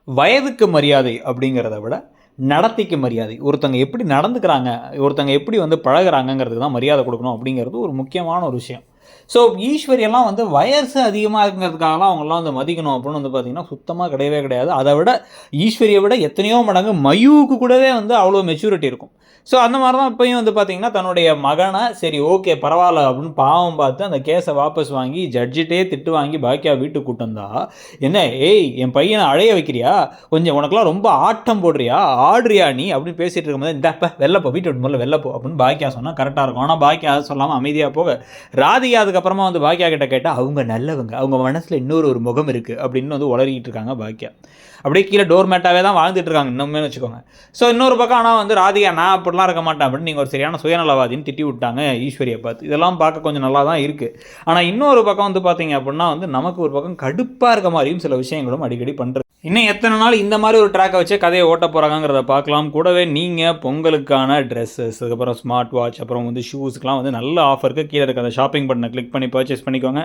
வயதுக்கு மரியாதை அப்படிங்கிறத விட, நடத்தைக்கு மரியாதை. ஒருத்தங்க எப்படி நடந்துக்கிறாங்க, ஒருத்தங்க எப்படி வந்து பழகுறாங்கங்கிறதுக்கு தான் மரியாதை குடுக்கணும் அப்படிங்கிறது ஒரு முக்கியமான ஒரு விஷயம். ஸோ ஈஸ்வரியெல்லாம் வந்து வயசு அதிகமா இருக்குங்கிறதுக்காகலாம் அவங்களலாம் வந்து மதிக்கணும் அப்படின்னு வந்து பார்த்தீங்கன்னா, சுத்தமா கிடையவே கிடையாது. அத விட ஈஸ்வரிய விட எத்தனையோ மடங்கு மயூவுக்கு கூடவே வந்து அவ்வளோ மெச்சூரிட்டி இருக்கும். ஸோ அந்த மாரி தான் இப்பயும் வந்து பார்த்தீங்கன்னா, தன்னுடைய மகன சரி ஓகே பரவால்ல அப்படின்னு பாவம் பார்த்து அந்த கேஸ வாபஸ் வாங்கி ஜட்ஜிட்டயே திட்டு வாங்கி பாக்கியா வீட்டுக்கு கூட்டு வந்தா, "என்ன ஏய் என் பையன அழைய வைக்கிறியா? கொஞ்சம் உனக்கெல்லாம் ரொம்ப ஆட்டம் போடுறியா? ஆடுறியா நீ?" அப்படின்னு பேசிட்டு இருக்கும்போது, "இந்தா வெளில போ வீட்ட விட்டு முதல்ல வெளில போ" அப்படின்னு பாக்கியா சொன்னா கரெக்ட்டா இருக்கும். ஆனா பாக்கியா அத சொல்லாம அமைதியா போக, ராதிகா அதுக்கப்புறமா வந்து பாக்கியா கிட்ட கேட்டா, "அவங்க நல்லவங்க. அவங்க மனசுல இன்னொரு ஒரு முகம் இருக்கு" அப்படின்னு வந்து உளறிக்கிட்டு இருக்காங்க பாக்கியா. அப்படியே கீழ டோர் மேட்டாவே தான் வாழ்ந்துட்டு இருக்காங்க இன்னுமே வச்சுக்கோங்க. ஸோ இன்னொரு பக்கம் ஆனா வந்து ராதிகா நான் அப்படிலாம் இருக்க மாட்டேன் அப்படின்னு நீங்க ஒரு சரியான சுயநலவாதின்னு திட்டி விட்டாங்க ஈஸ்வரிய பார்த்து. இதெல்லாம் பார்க்க கொஞ்சம் நல்லா தான் இருக்கு. ஆனா இன்னொரு பக்கம் வந்து பார்த்தீங்க அப்படின்னா வந்து நமக்கு ஒரு பக்கம் கடுப்பா இருக்க மாரியும் சில விஷயங்களும் அடிக்கடி பண்றது. இன்னும் எத்தனை நாள் இந்த மாதிரி ஒரு ட்ராக்கை வச்சு கதையை ஓட்ட போகிறாங்கிறத பார்க்கலாம். கூடவே நீங்கள் பொங்கலுக்கான ட்ரெஸ்ஸஸ், அதுக்கப்புறம் ஸ்மார்ட் வாட்ச், அப்புறம் வந்து ஷூஸ்க்குலாம் வந்து நல்ல ஆஃபருக்கு கீழே இருக்க அந்த ஷாப்பிங் பட்டனை கிளிக் பண்ணி பர்ச்சேஸ் பண்ணிக்கோங்க.